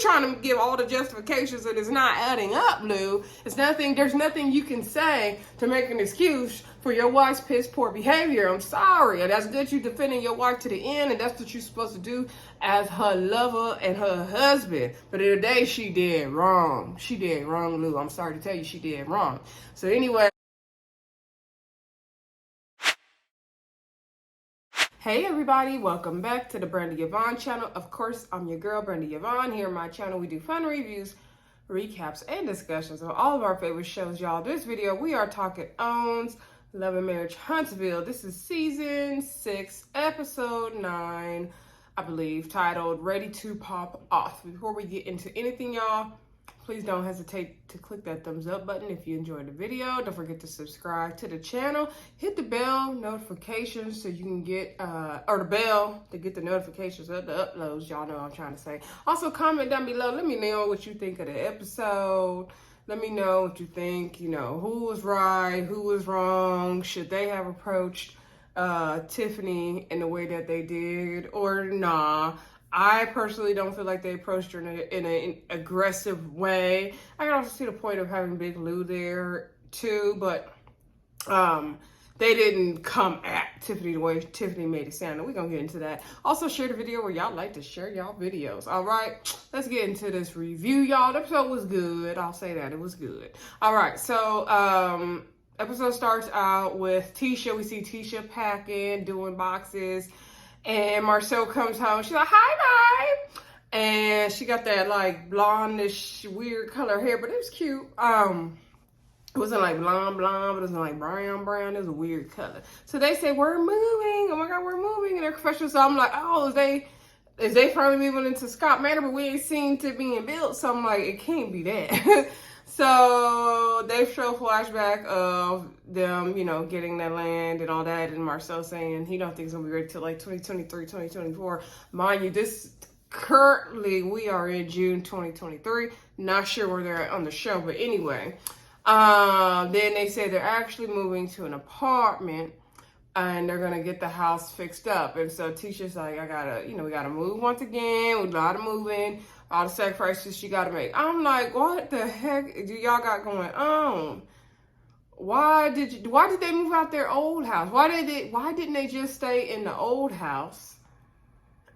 trying to give all the justifications and it's not adding up, Lou. There's nothing you can say to make an excuse for your wife's piss poor behavior. I'm sorry. And that's good you defending your wife to the end, and that's what you're supposed to do as her lover and her husband. But in the day, she did wrong. She did wrong, Lou. I'm sorry to tell you, she did wrong. So anyway. Hey everybody, welcome back to the Brenda Yvonne channel. Of course, I'm your girl, Brenda Yvonne. Here on my channel, we do fun reviews, recaps, and discussions of all of our favorite shows, y'all. This video, we are talking Owns, Love and Marriage Huntsville. This is season 6, episode 9, I believe, titled Ready to Pop Off. Before we get into anything, y'all, please don't hesitate to click that thumbs up button if you enjoyed the video. Don't forget to subscribe to the channel. Hit the bell notifications so you can get, or the bell to get the notifications of the uploads. Y'all know what I'm trying to say. Also, comment down below. Let me know what you think of the episode. Let me know what you think, you know, who was right, who was wrong. Should they have approached Tiffany in the way that they did or nah? I personally don't feel like they approached her in an aggressive way. I can also see the point of having Big Lou there too, but they didn't come at Tiffany the way Tiffany made it sound. And we're gonna get into that. Also, share the video where y'all like to share y'all videos. All right, let's get into this review, y'all. The episode was good. I'll say that, it was good. All right, so episode starts out with Tisha. We see Tisha packing, doing boxes. And Marcel comes home. She's like, hi, babe. And she got that like blondish, weird color hair, but it was cute. It wasn't like blonde, but it wasn't like brown. It was a weird color. So they say, we're moving. Oh my God, we're moving. And they're professional. So I'm like, oh, is they finally moving into Scott Manor, but we ain't seen to being built. So I'm like, it can't be that. So they show flashback of them, you know, getting that land and all that, and Marcel saying he don't think it's gonna be ready till like 2023, 2024. Mind you, currently we are in June 2023. Not sure where they're at on the show, but anyway. Then they say they're actually moving to an apartment and they're gonna get the house fixed up. And so Tisha's like, we gotta move once again. We gotta move in. All the sacrifices she got to make. I'm like, what the heck do y'all got going on? Why did they move out their old house? Why didn't they just stay in the old house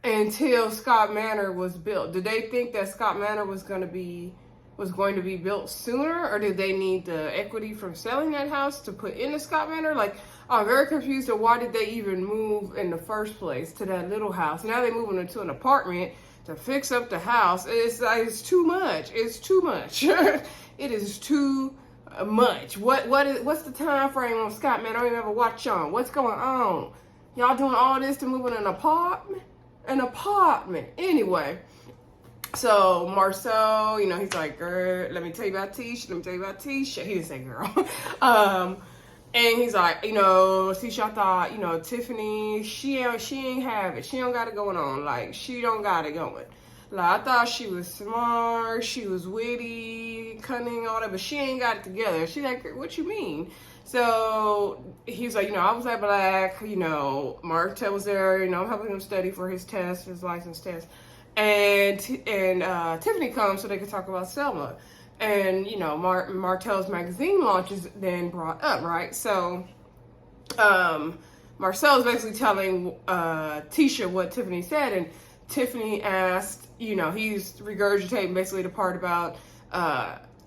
until Scott Manor was built? Did they think that Scott Manor was going to be built sooner, or did they need the equity from selling that house to put in the Scott Manor? Like, I'm very confused of why did they even move in the first place to that little house. Now they're moving into an apartment to fix up the house. It's too much. It's too much. It is too much. What's the time frame on Scott, man? I don't even have a watch on. What's going on? Y'all doing all this to move in an apartment? An apartment. Anyway, so Marcel, you know, he's like, girl, let me tell you about Tisha. He didn't say girl. And he's like, you know, Tisha, I thought, you know, Tiffany, she ain't have it. She don't got it going on. Like, she don't got it going. Like, I thought she was smart, she was witty, cunning, all that, but she ain't got it together. She's like, what you mean? So he's like, you know, I was at Black, you know, Martel was there, you know, I'm helping him study for his test, his license test. And Tiffany comes so they can talk about Selma. And, you know, Martel's magazine launch is then brought up, right? So, Marcel's basically telling Tisha what Tiffany said, and Tiffany asked, you know, he's regurgitating basically the part about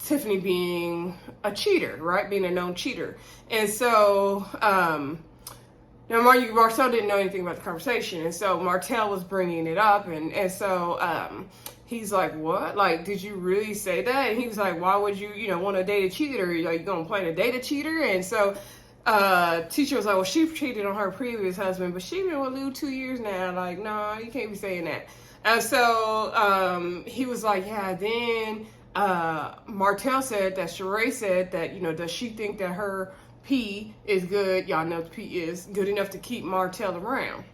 Tiffany being a cheater, right? Being a known cheater. And so, now, mind you, Marcel didn't know anything about the conversation, and so Martel was bringing it up, and so, he's like, what? Like, did you really say that? And he was like, why would you, you know, want to date a cheater? Are you going to plan to date a cheater? And so Tisha was like, well, she cheated on her previous husband, but she been with Lou 2 years now. Like, no, you can't be saying that. And so he was like, yeah, then Martel said that Sheree said that, you know, does she think that her pee is good? Y'all know the pee is good enough to keep Martel around.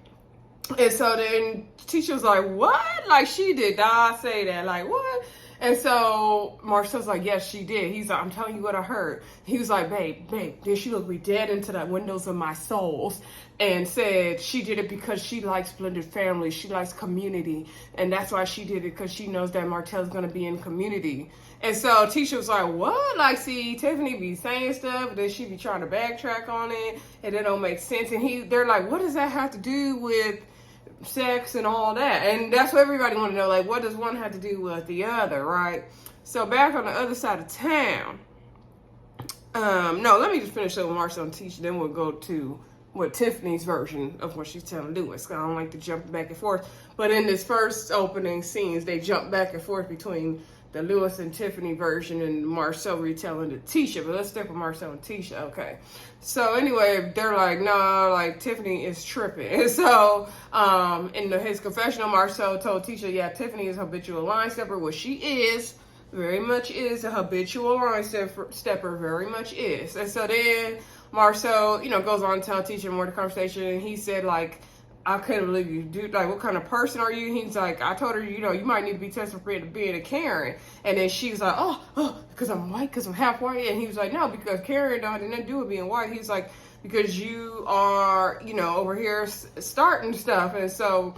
And so then Tisha was like, what? Like, she did not say that. Like, what? And so Marcel's like, yes, she did. He's like, I'm telling you what I heard. He was like, babe, then she looked me dead into the windows of my souls. and said she did it because she likes blended families, she likes community, and that's why she did it, because she knows that Martel's going to be in community. And so Tisha was like, what? Like, see, Tiffany be saying stuff, and then she be trying to backtrack on it, and it don't make sense. And they're like, what does that have to do with sex and all that? And that's what everybody want to know, like, what does one have to do with the other, right? So back on the other side of town, no, let me just finish up with Marcel and Tisha, then we'll go to what Tiffany's version of what she's telling Lewis. I don't like to jump back and forth, but in this first opening scenes, they jump back and forth between the Lewis and Tiffany version and Marcel retelling to Tisha. But let's stick with Marcel and Tisha, okay? So anyway, they're like, no, like Tiffany is tripping. And so in his confessional, Marcel told Tisha, yeah, Tiffany is a habitual line stepper. Well, she is. Very much is a habitual line stepper, very much is. And so then Marcel, goes on to tell Tisha more of the conversation, and he said, like, I couldn't believe you, dude. Like, what kind of person are you? He's like, I told her, you might need to be tested for being a Karen. And then she's like, oh, because I'm white, because I'm half white. And he was like, no, because Karen don't have nothing to do with being white. He's like, because you are, over here starting stuff. And so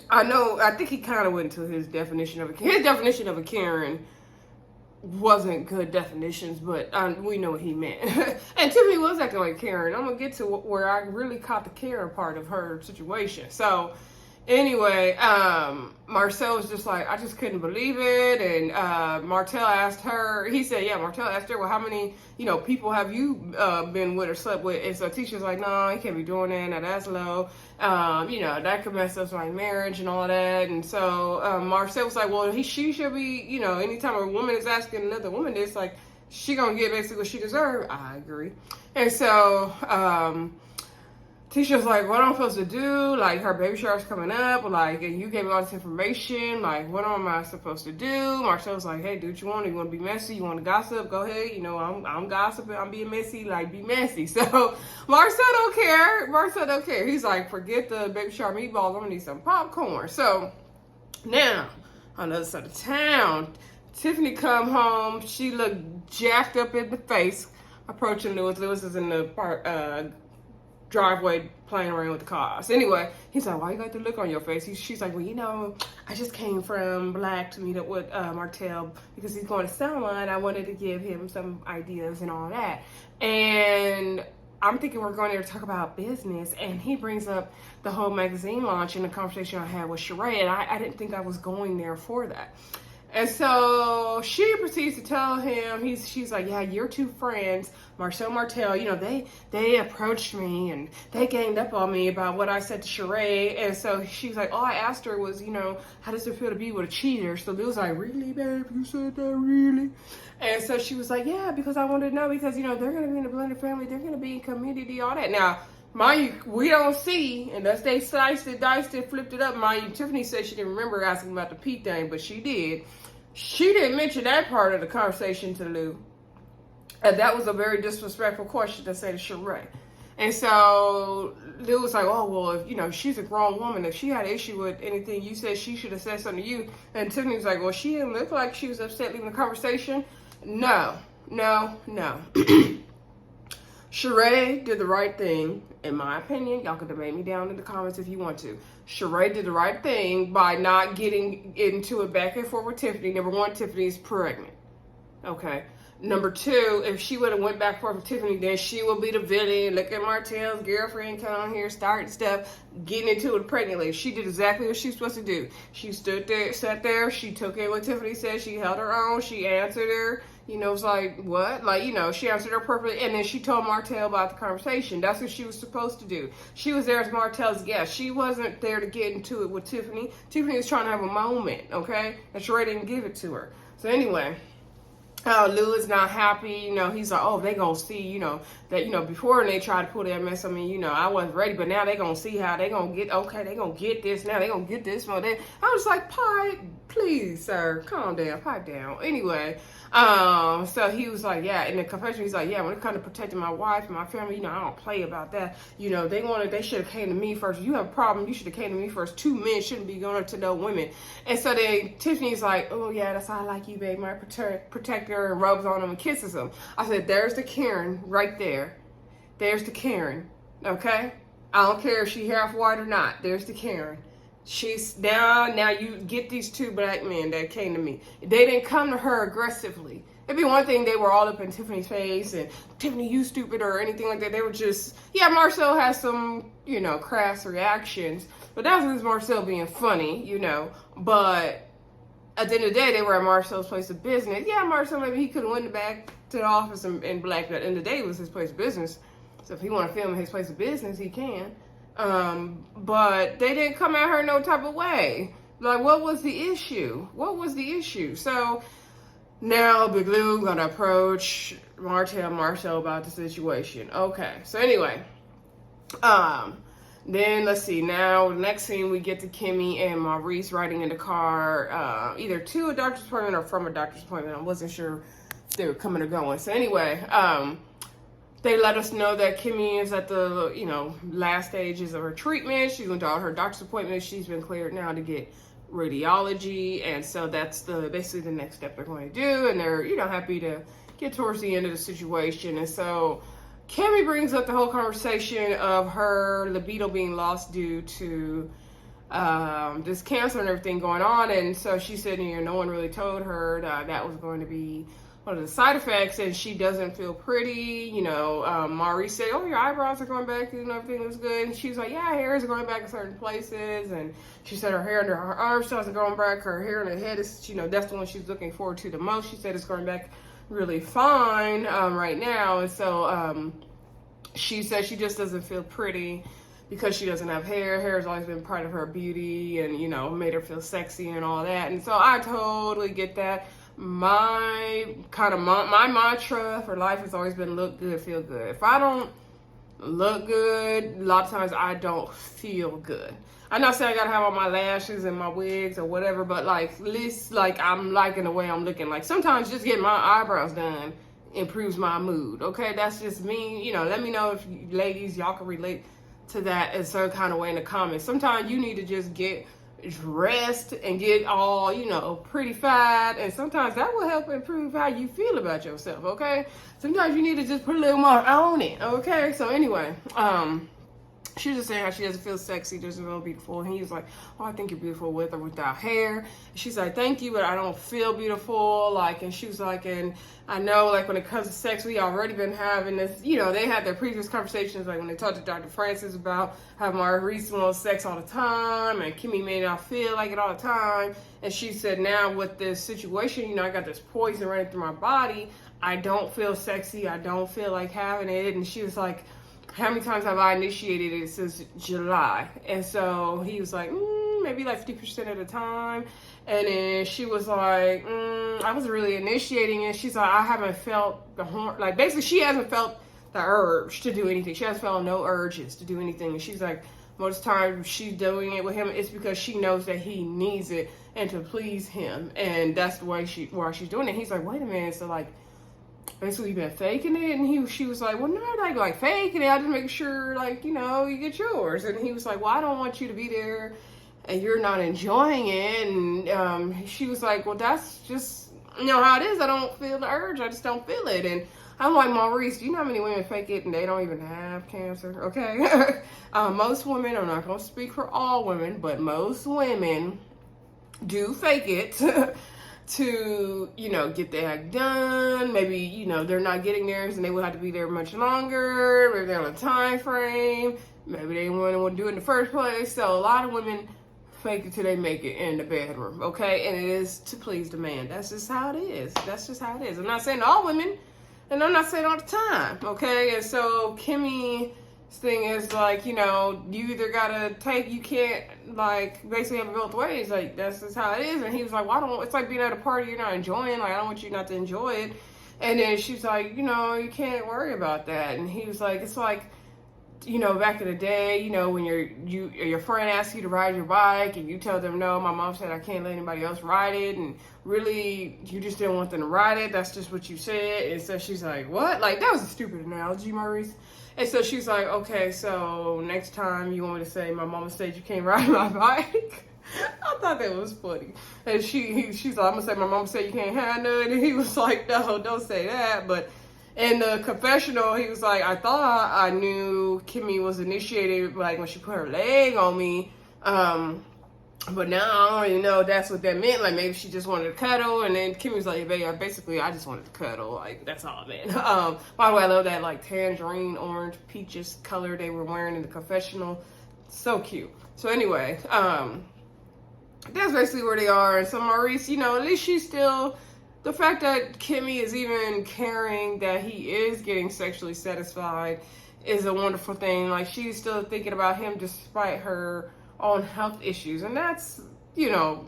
I think he kind of went into his definition of a Karen wasn't good definitions, but we know what he meant. And Tiffany was acting like Karen. I'm gonna get to where I really caught the Karen part of her situation. So anyway, Marcel was just like, I just couldn't believe it. And Martel asked her, he said, yeah, Martel asked her, well, how many, people have you been with or slept with? And so Tisha's like, no, you can't be doing that. Now that's low. That could mess up my marriage and all that. And so Marcel was like, well, she should be, anytime a woman is asking another woman this, like, she gonna get basically what she deserves. I agree. And so Tisha's like, what am I supposed to do? Like, her baby shower's coming up. Like, and you gave me all this information. Like, what am I supposed to do? Marcel's like, hey, do what you want. You want to be messy? You want to gossip? Go ahead. I'm gossiping. I'm being messy. Like, be messy. So Marcel don't care. He's like, forget the baby shower meatballs. I'm going to need some popcorn. So now, on the other side of town, Tiffany come home. She looked jacked up in the face, approaching Lewis. Lewis is in the driveway playing around with the cars. Anyway, he's like, why you got the look on your face? She's like, well, I just came from Black to meet up with Martel because he's going to Salon. I wanted to give him some ideas and all that. And I'm thinking we're going there to talk about business. And he brings up the whole magazine launch and the conversation I had with Sheree. And I didn't think I was going there for that. And so she proceeds to tell him, she's like, yeah, your two friends, Marcel, Martel, they approached me and they ganged up on me about what I said to Sheree. And so she's like, all I asked her was, how does it feel to be with a cheater? So Lil was like, really, babe? You said that, really? And so she was like, yeah, because I wanted to know, because, they're going to be in a blended family. They're going to be in community, all that. Now, mind you, we don't see, unless they sliced it, diced it, flipped it up. Mind you, Tiffany said she didn't remember asking about the P thing, but she did. She didn't mention that part of the conversation to Lou. And that was a very disrespectful question to say to Sheree. And so Lou was like, oh, well, if, she's a grown woman. If she had an issue with anything you said, she should have said something to you. And Tiffany was like, well, she didn't look like she was upset leaving the conversation. No. Sheree did the right thing, in my opinion. Y'all could debate me down in the comments if you want to. Sheree did the right thing by not getting into it back and forth with Tiffany. Number one, Tiffany's pregnant. Okay. Number two, if she would have went back and forth with Tiffany, then she would be the villain. Look at Martel's girlfriend come on here, starting stuff, getting into it pregnantly. She did exactly what she was supposed to do. She sat there, she took in what Tiffany said, she held her own, she answered her. It was like, what? Like, she answered her perfectly. And then she told Martel about the conversation. That's what she was supposed to do. She was there as Martel's guest. She wasn't there to get into it with Tiffany. Tiffany was trying to have a moment, okay? And Sheree didn't give it to her. So anyway, Lou is not happy. He's like, oh, they gonna see, that, before they tried to pull that mess on me, I wasn't ready, but now they gonna see how they gonna get, okay, they gonna get this, now they gonna get this one. I was like, pipe, please, sir, calm down, pipe down. Anyway, so he was like, yeah, in the confession, he's like, yeah, when it comes to protecting my wife and my family, I don't play about that. They should have came to me first. You have a problem, you should have came to me first. Two men shouldn't be going to no women. And so then Tiffany's like, oh yeah, that's how I like you, babe, my protector, and rubs on him and kisses him. I said, there's the Karen right there. There's the Karen. Okay? I don't care if she half white or not. There's the Karen. She's now you get these two black men that came to me. They didn't come to her aggressively. It'd be one thing they were all up in Tiffany's face and Tiffany, you stupid, or anything like that. They were just, yeah, Marcel has some, crass reactions, but that was Marcel being funny, But at the end of the day, they were at Marcel's place of business. Yeah, Marcel, maybe he could have went back to the office and black, but at the end of the day, it was his place of business. So if he want to film in his place of business, he can. But they didn't come at her no type of way. Like, what was the issue? What was the issue? So now Big Lou gonna approach Martell and Marsau about the situation. Okay, so anyway, then let's see. Now, next scene, we get to Kimmie and Maurice riding in the car, either to a doctor's appointment or from a doctor's appointment. I wasn't sure if they were coming or going. So anyway, they let us know that Kimmie is at the, last stages of her treatment. She's went to all her doctor's appointments. She's been cleared now to get radiology, and so that's basically the next step they're going to do. And they're, happy to get towards the end of the situation. And so Kimmie brings up the whole conversation of her libido being lost due to this cancer and everything going on. And so she said, no one really told her that was going to be one of the side effects, and she doesn't feel pretty. Maurice said, oh, your eyebrows are going back and everything looks good. And she's like, yeah, hair is going back in certain places. And she said her hair under her arms starts going back. Her hair on her head is, that's the one she's looking forward to the most. She said it's going back really fine right now. And so she said she just doesn't feel pretty because she doesn't have hair. Hair has always been part of her beauty and, made her feel sexy and all that. And so I totally get that. My mantra for life has always been look good, feel good. If I don't look good, a lot of times I don't feel good. I'm not saying I gotta have all my lashes and my wigs or whatever, but at least I'm liking the way I'm looking. Like sometimes just getting my eyebrows done improves my mood. Okay, that's just me. Let me know if ladies, y'all can relate to that in some kind of way in the comments. Sometimes you need to just get dressed and get all pretty fat, and sometimes that will help improve how you feel about yourself. Okay, sometimes you need to just put a little more on it. Okay, so anyway, she was just saying how she doesn't feel sexy, doesn't feel beautiful. And he was like, oh, I think you're beautiful with or without hair. And she's like, thank you, but I don't feel beautiful. And she was like, and I know, when it comes to sex, we already been having this, they had their previous conversations, when they talked to Dr. Francis about how Maurice wants sex all the time, and Kimmie may not feel like it all the time. And she said, now with this situation, I got this poison running through my body. I don't feel sexy. I don't feel like having it. And she was like, how many times have I initiated it since July? And so he was like, maybe 50% of the time. And then she was like, I wasn't really initiating it. She's like, I haven't felt the horn. Basically, she hasn't felt the urge to do anything. She hasn't felt no urges to do anything. And she's like, most of the time she's doing it with him, it's because she knows that he needs it and to please him. And that's the way why she's doing it. He's like, wait a minute. So basically, you've been faking it? And she was like, well, not like faking it. I just make sure, you get yours. And he was like, well, I don't want you to be there and you're not enjoying it. And she was like, well, that's just, how it is. I don't feel the urge. I just don't feel it. And I'm like, Maurice, do you know how many women fake it and they don't even have cancer? Okay. Most women, I'm not going to speak for all women, but most women do fake it. To, get the act done. Maybe, they're not getting theirs and they will have to be there much longer. Maybe they're on a time frame. Maybe they want to do it in the first place. So a lot of women fake it till they make it in the bedroom, okay? And it is to please the man. That's just how it is. That's just how it is. I'm not saying all women, and I'm not saying all the time, okay? And so Kimmie's thing is you either gotta you can't basically have it both ways. That's just how it is. And he was like, well, it's like being at a party you're not enjoying. I don't want you not to enjoy it. And then she's like, you can't worry about that. And he was like, it's like, back in the day, when your friend asks you to ride your bike and you tell them no, my mom said I can't let anybody else ride it, and really you just didn't want them to ride it. That's just what you said. And so she's like, what? That was a stupid analogy, Maurice. And so she's like, okay, so next time you want me to say my mama said you can't ride my bike? I thought that was funny. And she's like, I'm gonna say my mama said you can't have none. And he was like, no, don't say that. But in the confessional, he was like, I thought I knew Kimmy was initiated, like, when she put her leg on me. But now I don't really know if that's what that meant. Like, maybe she just wanted to cuddle. And then Kimmy was like, babe, basically, I just wanted to cuddle. Like, that's all, man. By the way, I love that, like, tangerine, orange, peaches color they were wearing in the confessional. So cute. So anyway, that's basically where they are. And so Maurice, you know, at least she's still, the fact that Kimmy is even caring that he is getting sexually satisfied is a wonderful thing. Like, she's still thinking about him despite her own health issues. And that's, you know,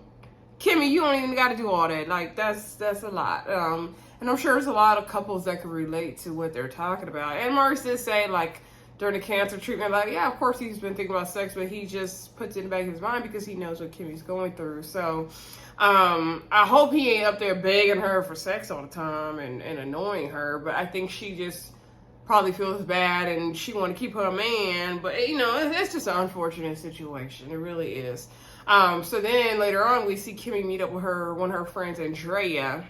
Kimmy, you don't even got to do all that. Like, that's a lot. And I'm sure there's a lot of couples that can relate to what they're talking about. And Maurice did say, like, during the cancer treatment, like, yeah, of course he's been thinking about sex, but he just puts it in the back of his mind because he knows what Kimmy's going through. So I hope he ain't up there begging her for sex all the time and annoying her, but I think she just probably feels bad and she want to keep her man. But, you know, it's just an unfortunate situation. It really is. So then later on, we see Kimmy meet up with one of her friends, Andrea.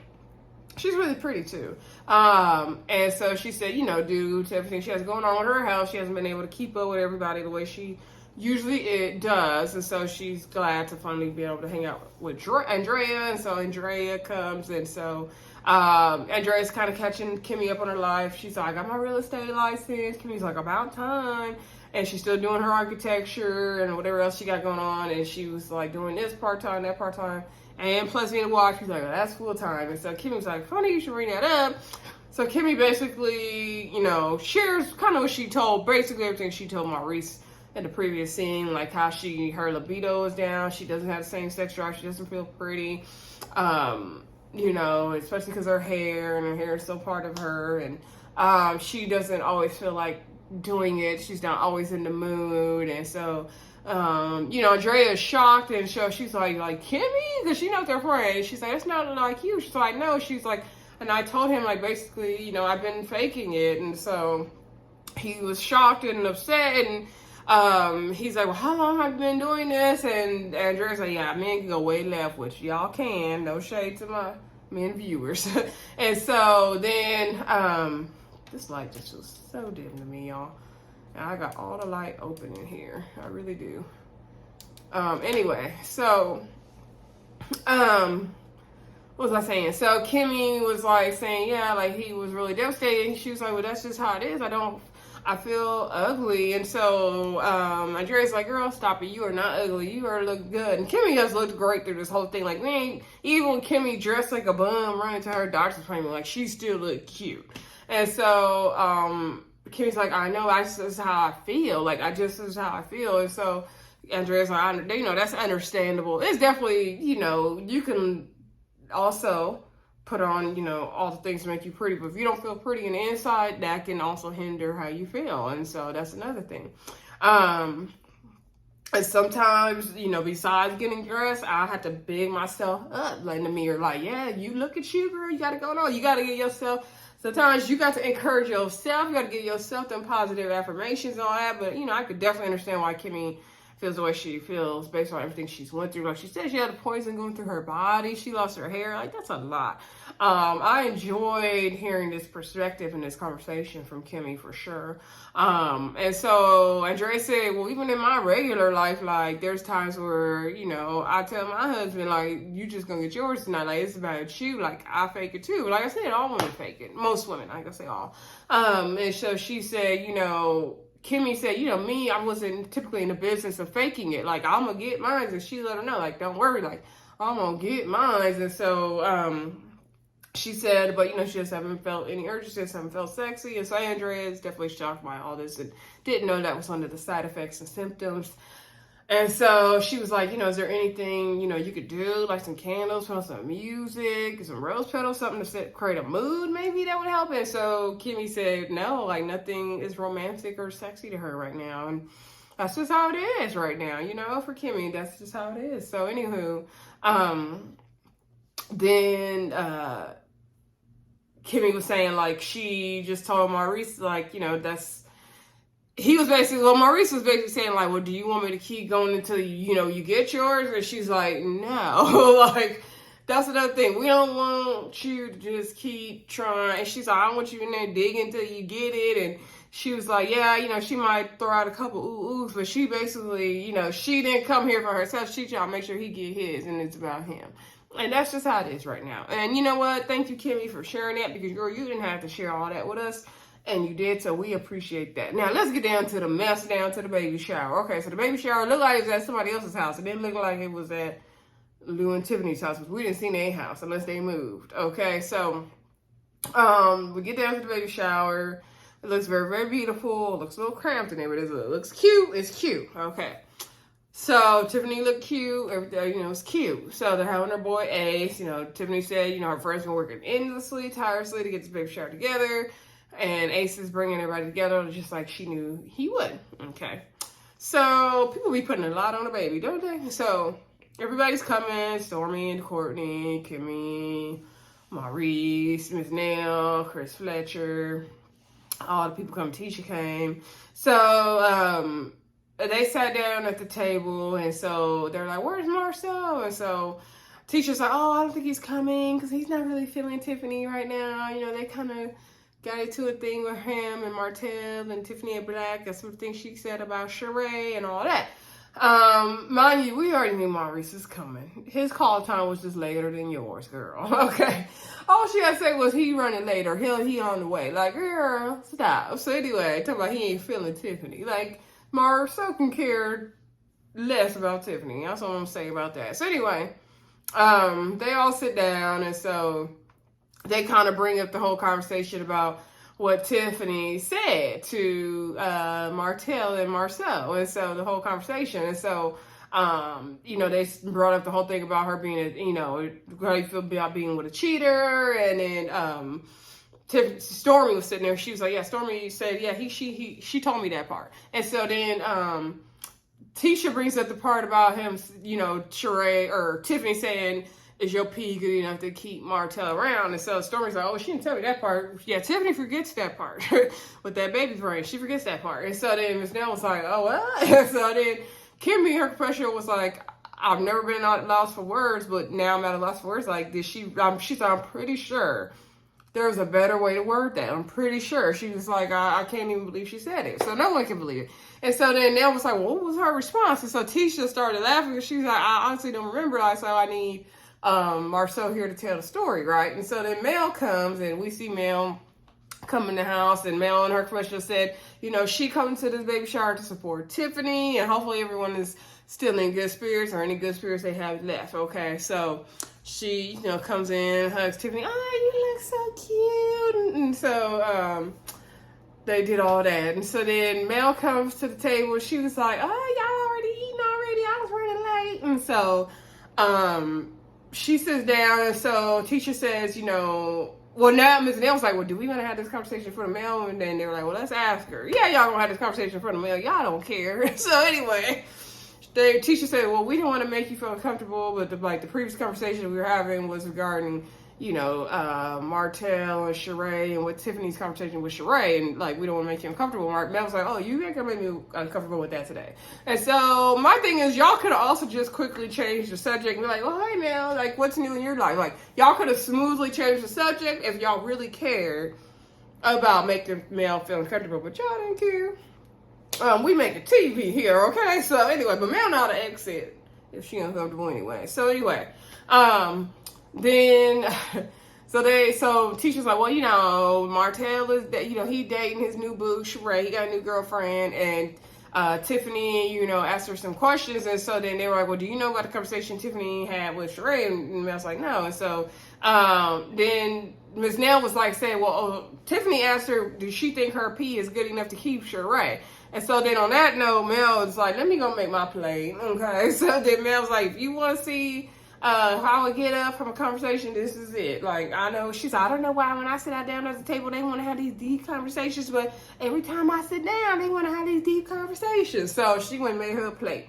She's really pretty too. And so she said, you know, due to everything she has going on with her health, she hasn't been able to keep up with everybody the way she usually does. And so she's glad to finally be able to hang out with Andrea. And so Andrea comes. And so Andrea's kind of catching Kimmy up on her life. She's like, I got my real estate license. Kimmy's like, about time. And she's still doing her architecture and whatever else she got going on. And she was like doing this part-time, that part-time. And plus being a watch, she's like, well, that's full time. And so Kimmy was like, funny you should bring that up. So Kimmy basically, you know, shares kind of what she told, basically everything she told Maurice in the previous scene, like how her libido is down. She doesn't have the same sex drive. She doesn't feel pretty, you know, especially because her hair is so part of her. And she doesn't always feel like doing it. She's not always in the mood. And so, you know, Andrea is shocked, and so she's like Kimmy, because she knows they're friends. She's like, it's not like you. She's like, no. She's like, and I told him, like, basically, you know, I've been faking it. And so he was shocked and upset, and he's like, well, how long have I been doing this? And Andrea's like, yeah, men can go way left, which y'all can. No shade to my men viewers. And so then this light just was so dim to me, y'all. And I got all the light open in here. I really do. Anyway, so, what was I saying? So Kimmy was like saying, yeah, like he was really devastated. She was like, well, that's just how it is. I feel ugly. And so, Andrea's like, girl, stop it. You are not ugly. You are look good. And Kimmy has looked great through this whole thing. Like, man, even when Kimmy dressed like a bum running to her doctor's appointment, like she still looked cute. And so, Kimmy's like, I know, this is how I feel. Like, this is how I feel. And so Andrea's like, you know, that's understandable. It's definitely, you know, you can also put on, you know, all the things to make you pretty. But if you don't feel pretty in the inside, that can also hinder how you feel. And so that's another thing. And sometimes, you know, besides getting dressed, I have to big myself up, like in the mirror, like, yeah, you look at you, girl, you got to go on. You got to get yourself. Sometimes you got to encourage yourself. You got to give yourself them positive affirmations and all that. But, you know, I could definitely understand why Kimmy feels the way she feels based on everything she's went through. Like she said, she had a poison going through her body. She lost her hair. Like, that's a lot. I enjoyed hearing this perspective and this conversation from Kimmy for sure. And so Andrea said, well, even in my regular life, like there's times where, you know, I tell my husband, like, you just gonna get yours tonight. Like, it's about you. Like, I fake it too. Like I said, all women fake it. Most women, I can say all. And so she said, you know, Kimmy said, you know, me, I wasn't typically in the business of faking it. Like, I'm going to get mine. And she let her know, like, don't worry. Like, I'm going to get mine. And so she said, but, you know, she just haven't felt any urges. She just haven't felt sexy. And so Andrea is definitely shocked by all this and didn't know that was one of the side effects and symptoms. And so she was like, you know, is there anything, you know, you could do, like some candles, put on some music, some rose petals, something to create a mood, maybe that would help. And so Kimmy said, no, like nothing is romantic or sexy to her right now. And that's just how it is right now, you know, for Kimmy, that's just how it is. So anywho, then Kimmy was saying, like, she just told Maurice, like, you know, Maurice was basically saying, like, well, do you want me to keep going until, you know, you get yours? And she's like, no, like, that's another thing. We don't want you to just keep trying. And she's like, I don't want you in there digging until you get it. And she was like, yeah, you know, she might throw out a couple ooh-oohs, but she basically, you know, she didn't come here for herself. She tried to make sure he get his, and it's about him. And that's just how it is right now. And you know what? Thank you, Kimmy, for sharing that, because, girl, you didn't have to share all that with us. And you did, so we appreciate that. Now, let's get down to the mess, down to the baby shower. Okay, so the baby shower looked like it was at somebody else's house. It didn't look like it was at Lou and Tiffany's house, because we didn't see their house unless they moved. Okay, so we get down to the baby shower. It looks very, very beautiful. It looks a little cramped in there, but it looks cute. It's cute. Okay. So Tiffany looked cute. Everything, you know, it's cute. So they're having her boy Ace. You know, Tiffany said, you know, her friends been working endlessly, tirelessly to get this baby shower together. And Ace is bringing everybody together just like she knew he would. Okay. So people be putting a lot on the baby, don't they? So everybody's coming. Stormy and Courtney, Kimmie, Maurice, Miss Nell, Chris Fletcher. All the people come. Tisha came. So they sat down at the table, and so they're like, where's Marcel? And so Tisha's like, oh, I don't think he's coming because he's not really feeling Tiffany right now. You know, they kind of got into a thing with him and Martel and Tiffany and Black and some things she said about Sheree and all that. Mind you, we already knew Maurice is coming. His call time was just later than yours, girl. Okay. All she had to say was he running later. He on the way. Like, girl, stop. So anyway, talking about he ain't feeling Tiffany. Like, Marcel can care less about Tiffany. That's what I'm saying about that. So anyway, they all sit down, and so they kind of bring up the whole conversation about what Tiffany said to Martell and Marsau, and so the whole conversation, and so you know, they brought up the whole thing about her being a, you know, how you feel about being with a cheater, and then Stormy was sitting there. She was like, yeah, Stormy said, yeah, she told me that part, and so then Tisha brings up the part about him, you know, Sheree or Tiffany saying, is your pee good enough to keep Martel around? And so Stormy's like, oh, she didn't tell me that part. Yeah, Tiffany forgets that part with that baby brain. She forgets that part. And so then Miss Nell was like, oh, what? And so then Kimmy, her professor, was like, I've never been at a loss for words, but now I'm at a loss for words. Like, did she said, I'm pretty sure there's a better way to word that. I'm pretty sure. She was like, I can't even believe she said it. So no one can believe it. And so then Nell was like, well, what was her response? And so Tisha started laughing, because she was like, I honestly don't remember. Like, so I need Marcel here to tell the story, right? And so then Mel comes, and we see Mel come in the house, and Mel and her commissioner said, you know, she coming to this baby shower to support Tiffany, and hopefully everyone is still in good spirits, or any good spirits they have left. Okay, so she, you know, comes in, hugs Tiffany. Oh, you look so cute. And so they did all that, and so then Mel comes to the table. She was like, oh, y'all already eating already? I was running late. And so she sits down, and so Tisha says, you know, well, now Ms. Nell was like, well, do we want to have this conversation for the mail? And then they were like, well, let's ask her. Yeah, y'all gonna have this conversation for the mail. Y'all don't care. So anyway, Tisha said, well, we didn't want to make you feel uncomfortable, but the previous conversation we were having was regarding, you know, Martel and Sheree, and what Tiffany's conversation with Sheree, and like, we don't want to make you uncomfortable. Mel was like, oh, you ain't gonna make me uncomfortable with that today. And so my thing is, y'all could have also just quickly changed the subject and be like, oh, hey Mel, like, what's new in your life? Like, y'all could have smoothly changed the subject if y'all really cared about making Mel feel uncomfortable, but y'all didn't care. We make a TV here, okay? So anyway, but Mel know how to exit if she uncomfortable anyway. So anyway, then, so Tisha's like, well, you know, Martel is, you know, he dating his new boo, Sheree. He got a new girlfriend, and Tiffany, you know, asked her some questions, and so then they were like, well, do you know about the conversation Tiffany had with Sheree? And Mel's like, no. And so then Ms. Nell was like saying, well, Tiffany asked her, does she think her pee is good enough to keep Sheree? And so then on that note, Mel was like, let me go make my plate, okay? So then Mel was like, if you want to see how I get up from a conversation, this is it. Like, I know, she's like, I don't know why when I sit down at the table, they want to have these deep conversations, but every time I sit down, they want to have these deep conversations. So she went and made her a plate.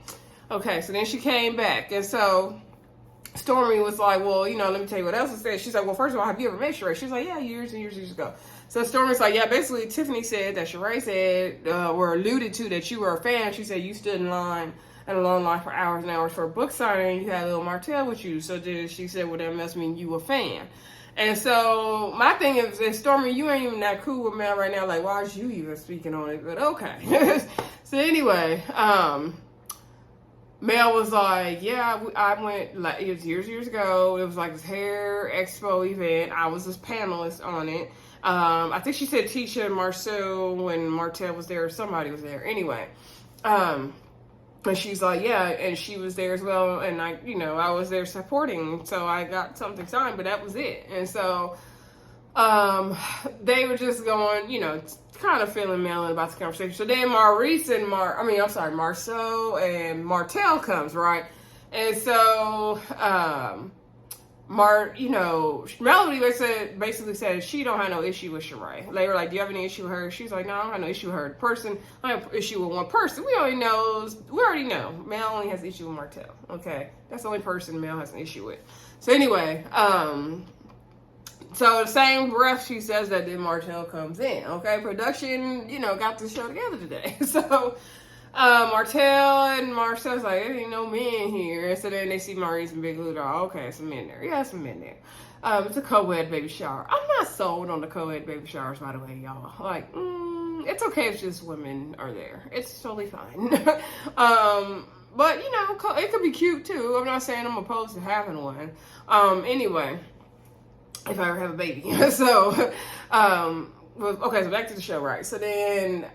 Okay, so then she came back, and so Stormy was like, well, you know, let me tell you what else was said. She's like, well, first of all, have you ever met Sheree? She's like, yeah, years and years ago. So Stormy's like, yeah, basically Tiffany said that Sheree said, or alluded to, that you were a fan. She said you stood in line in a long line for hours and hours for a book signing. You had little Martel with you. So then she said, well, that must mean you a fan. And so my thing is, Stormy, you ain't even that cool with Mel right now. Like, why is you even speaking on it? But okay. So anyway, Mel was like, yeah, I went, like, it was years ago. It was like this hair expo event. I was this panelist on it. I think she said Tisha and Marsau when Martel was there, or somebody was there. Anyway, and she's like, yeah, and she was there as well. And I was there supporting. So I got something signed, but that was it. And so, they were just going, kind of feeling Mel about the conversation. So then Maurice and Marsau and Martel comes, right? And so, Melody basically said she don't have no issue with Sheree. They were like, do you have any issue with her? She's like, no, I don't have no issue with her. I have an issue with one person. We already know. Mel only has an issue with Martel. Okay. That's the only person Mel has an issue with. So anyway, so the same breath she says that, then Martel comes in. Okay, production, got this show together today. So Martel and Marsau's like, there ain't no men here. And so then they see Maurice and Big Lou. Okay, some men there. Yeah, some men there. It's a co-ed baby shower. I'm not sold on the co-ed baby showers, by the way, y'all. Like, it's okay if just women are there. It's totally fine. But it could be cute too. I'm not saying I'm opposed to having one. Anyway, if I ever have a baby. So, okay, so back to the show, right? So then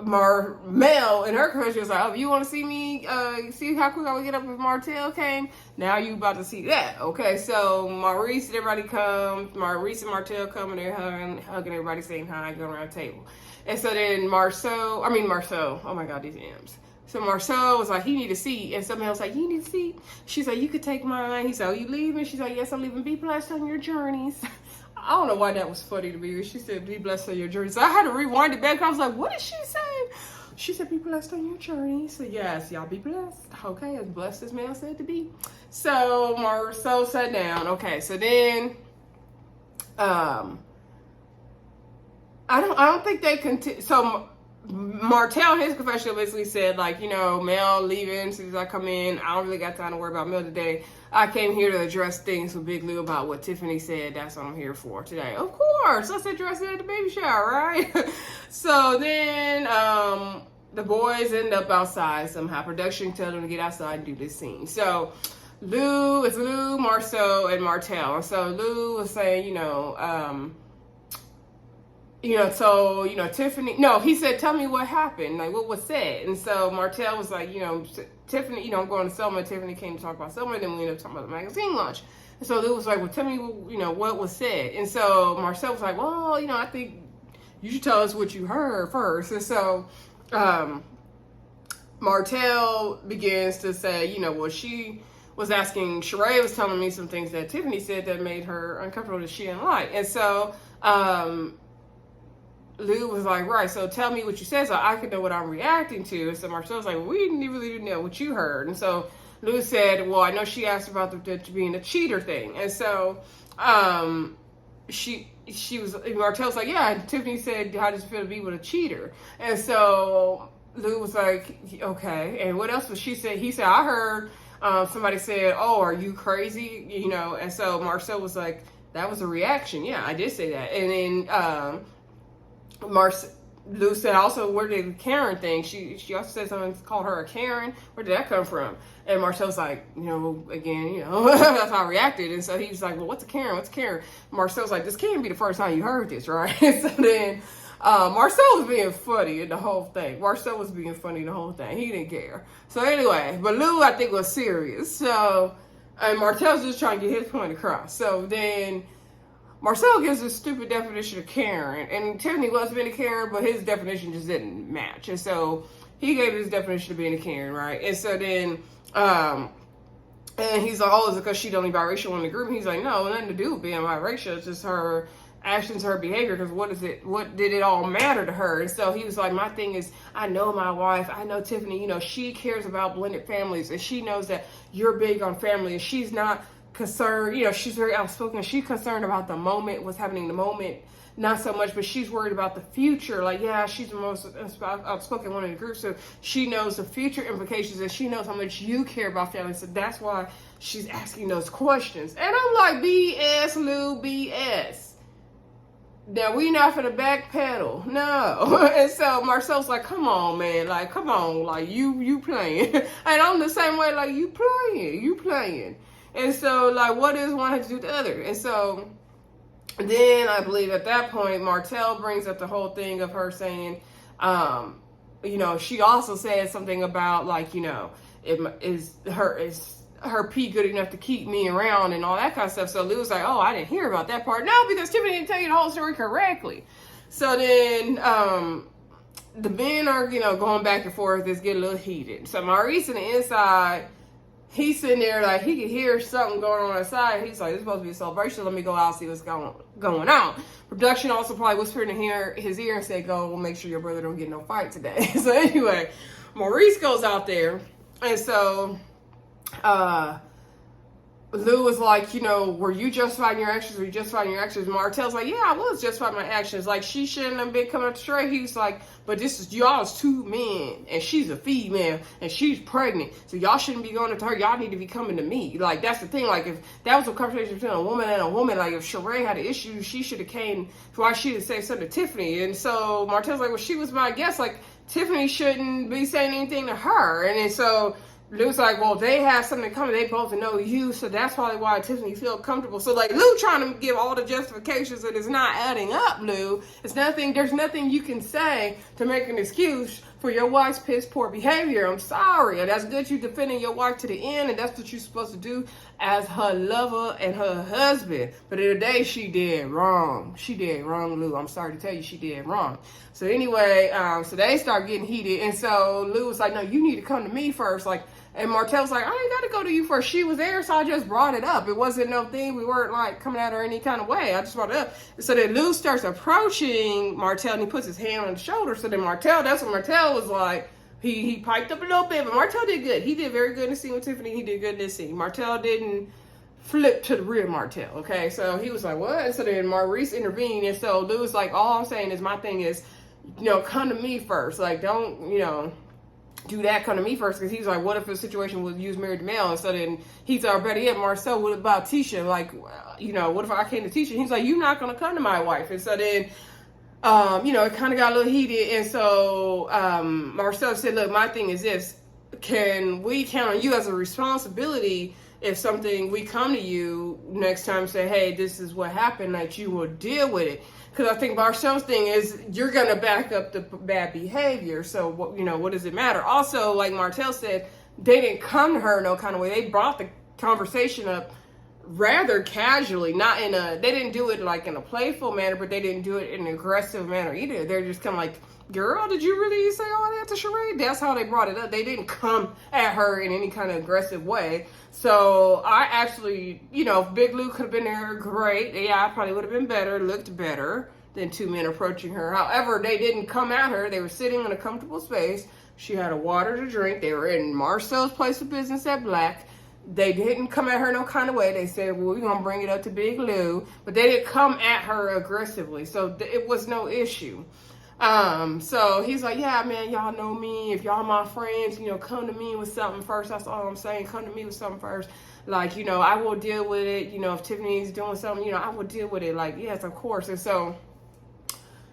Mel in her country was like, oh, you want to see me, see how quick I would get up if Martel came? Now you about to see that. Okay, so Maurice and everybody comes. Maurice and Martel come, and they're hugging everybody, saying hi, going around the table. And so then Marsau, oh my God, these M's. So Marsau was like, he need a seat. And somebody else was like, you need a seat? She's like, you could take mine. He said, oh, you leaving? She's like, yes, I'm leaving. Be blessed on your journeys. I don't know why that was funny to me. She said, be blessed on your journeys. So I had to rewind it back. I was like, what did she say? She said, be blessed on your journeys. So yes, y'all be blessed. Okay, as blessed as Mel said to be. So Marsau sat down. Okay, so then, I don't think they continue. So Martel, his confessional, basically said, like, Mel leaving, as soon as I come in, I don't really got time to worry about Mel today. I came here to address things with Big Lou about what Tiffany said. That's what I'm here for today. Of course, let's address it at the baby shower, right? So then, the boys end up outside somehow. Production tell them to get outside and do this scene. So it's Lou, Marsau, and Martel. And so Lou was saying, Tiffany, no, he said, tell me what happened, like what was said. And so Martel was like, Tiffany, I'm going to Selma. Tiffany came to talk about Selma, and then we ended up talking about the magazine launch. And so Lou was like, well, tell me, what was said. And so Marcel was like, well, I think you should tell us what you heard first. And so Martel begins to say, well, she was asking, Sheree was telling me some things that Tiffany said that made her uncomfortable that she didn't like. And so Lou was like, right, so tell me what you said so I can know what I'm reacting to. And so Marcel was like, well, we didn't really know what you heard. And so Lou said, well, I know she asked about the being a cheater thing. And so Martel's like, yeah, Tiffany said, how does it feel to be with a cheater? And so Lou was like, okay. And what else was she said? He said, I heard somebody said, oh, are you crazy? And so Marcel was like, that was a reaction. Yeah, I did say that. And then Lou said also, where did the Karen thing? She also said someone called her a Karen. Where did that come from? And Marcel's like, again, that's how I reacted. And so he was like, well, what's a Karen? What's a Karen? Marcel's like, this can't be the first time you heard this, right? So then Marcel was being funny in the whole thing. Marcel was being funny in the whole thing. He didn't care. So anyway, but Lou, I think, was serious. So, and Martel's just trying to get his point across. So then Marcel gives a stupid definition of Karen, and Tiffany was being a Karen, but his definition just didn't match. And so he gave his definition of being a Karen, right? And so then, and he's like, oh, is it because she's the only biracial in the group? And he's like, no, nothing to do with being biracial. It's just her actions, her behavior, because what did it all matter to her? And so he was like, my thing is, I know my wife, I know Tiffany, she cares about blended families, and she knows that you're big on family, and she's not concerned, she's very outspoken. She's concerned about the moment, what's happening in the moment, not so much, but she's worried about the future. Like, yeah, she's the most outspoken one in the group, so she knows the future implications, and she knows how much you care about family, so that's why she's asking those questions. And I'm like, BS, Lou, BS. Now, we not for the backpedal, no. And so Marcel's like, come on, man, like, come on, like, you playing. And I'm the same way, like, you playing. And so, like, what does one have to do with the other? And so then I believe at that point, Martel brings up the whole thing of her saying, she also said something about, like, is her pee good enough to keep me around and all that kind of stuff. So Lou was like, oh, I didn't hear about that part. No, because Tiffany didn't tell you the whole story correctly. So then the men are, going back and forth. It's getting a little heated. So Maurice on the inside, he's sitting there like he could hear something going on outside. He's like, it's supposed to be a celebration. Let me go out and see what's going on. Production also probably whispered in his ear and said, go make sure your brother don't get no fight today. So anyway, Maurice goes out there. And so Lou was like, were you justifying your actions? Were you justifying your actions? Martel's like, yeah, I was justifying my actions. Like, she shouldn't have been coming up straight. He was like, but this is y'all's two men, and she's a female, and she's pregnant, so y'all shouldn't be going to her. Y'all need to be coming to me. Like, that's the thing. Like, if that was a conversation between a woman and a woman, like, if Sheree had an issue, she should have came. Why she would say something to Tiffany? And so Martel's like, well, she was my guest. Like, Tiffany shouldn't be saying anything to her. And then so Lou's like, well, they have something coming. They both know you, so that's probably why Tiffany feels comfortable. So, like, Lou trying to give all the justifications that it's not adding up, Lou. It's nothing. There's nothing you can say to make an excuse for your wife's piss poor behavior. I'm sorry. And that's good you defending your wife to the end, and that's what you're supposed to do as her lover and her husband. But in the day, she did wrong. She did wrong, Lou. I'm sorry to tell you, she did wrong. So anyway, so they start getting heated, and so Lou was like, no, you need to come to me first. Like, and Martel's like, I ain't got to go to you first. She was there, so I just brought it up. It wasn't no thing. We weren't, like, coming at her any kind of way. I just brought it up. So then Lou starts approaching Martel, and he puts his hand on the shoulder. So then that's when Martel was like, he piped up a little bit, but Martel did good. He did very good in the scene with Tiffany. He did good in this scene. Martel didn't flip to the rear Martel, okay? So he was like, what? And so then Maurice intervened, and so Lou was like, all I'm saying is my thing is, come to me first. Like, don't, do that, come to me first, because he's like, what if the situation was used married to male? And so then he's like, better yet, Marcel, what about Tisha? Like, what if I came to Tisha? He's like, you're not going to come to my wife. And so then, it kind of got a little heated. And so Marcel said, look, my thing is this. Can we count on you as a responsibility if something, we come to you next time, say, hey, this is what happened, that you will deal with it? Because I think Marcel's thing is you're going to back up the bad behavior. So, what does it matter? Also, like Martel said, they didn't come to her no kind of way. They brought the conversation up rather casually, they didn't do it like in a playful manner, but they didn't do it in an aggressive manner either. They're just kind of like, girl, did you really say all that to Sheree? That's how they brought it up. They didn't come at her in any kind of aggressive way. So I actually, if Big Lou could have been there, great. Yeah, I probably would have been better, looked better than two men approaching her. However, they didn't come at her. They were sitting in a comfortable space. She had a water to drink. They were in Marcel's place of business at Black. They didn't come at her no kind of way. They said, well, we're going to bring it up to Big Lou. But they didn't come at her aggressively. So it was no issue. So he's like, yeah, man, y'all know me. If y'all my friends, come to me with something first. That's all I'm saying. Come to me with something first. Like, I will deal with it. If Tiffany's doing something, I will deal with it. Like, yes, of course. And so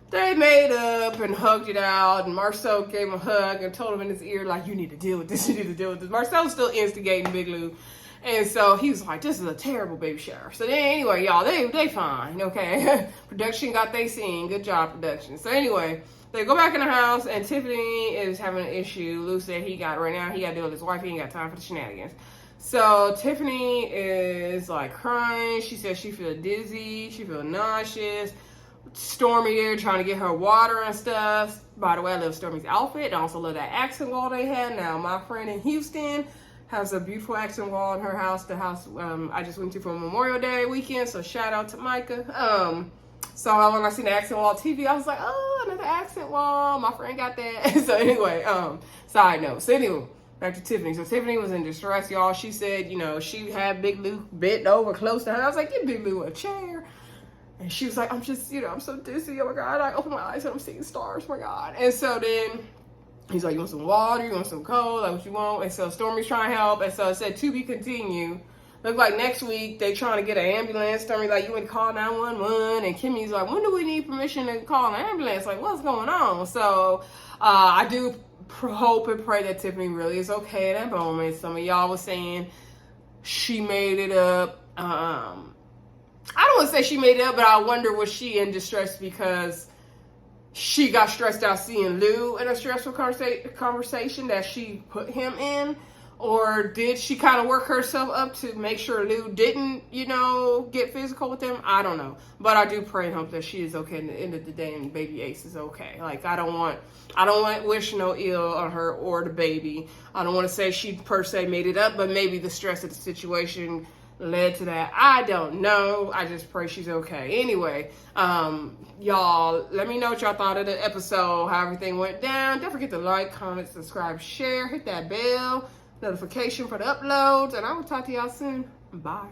they made up and hugged it out. And Marcel gave him a hug and told him in his ear, like, you need to deal with this. You need to deal with this. Marcel's still instigating Big Lou. And so he was like, this is a terrible baby shower. So then anyway, y'all, they fine, okay? Production got they scene. Good job, production. So anyway, they go back in the house, and Tiffany is having an issue. Lou said he got to deal with his wife. He ain't got time for the shenanigans. So Tiffany is like crying. She says she feels dizzy. She feels nauseous. Stormy there trying to get her water and stuff. By the way, I love Stormy's outfit. I also love that accent wall they had. Now, my friend in Houston has a beautiful accent wall in her house. The house I just went to for Memorial Day weekend, so shout out to Micah. So when I seen the accent wall TV, I was like, oh, another accent wall. My friend got that. So anyway, side note. So anyway, back to Tiffany. So Tiffany was in distress, y'all. She said, you know, she had Big Lou bent over close to her. I was like, give Big Lou a chair. And she was like, I'm just, you know, I'm so dizzy. Oh my God. I open my eyes and I'm seeing stars. Oh my God. And so then he's like, you want some water? You want some cold? Like, what you want? And so Stormy's trying to help. And so it said, to be continued. Look like next week they trying to get an ambulance. Stormy like, you want to call 911? And Kimmy's like, when do we need permission to call an ambulance? Like, what's going on? So I do hope and pray that Tiffany really is okay at that moment. Some of y'all was saying she made it up. I don't want to say she made it up, but I wonder, was she in distress because she got stressed out seeing Lou in a stressful conversation that she put him in? Or did she kind of work herself up to make sure Lou didn't, you know, get physical with him? I don't know. But I do pray and hope that she is okay at the end of the day and baby Ace is okay. Like, I don't want to wish no ill on her or the baby. I don't want to say she per se made it up, but maybe the stress of the situation led to that. I don't know. I just pray she's okay. Anyway, y'all, let me know what y'all thought of the episode, how everything went down. Don't forget to like, comment, subscribe, share, hit that bell notification for the uploads, and I will talk to y'all soon. Bye.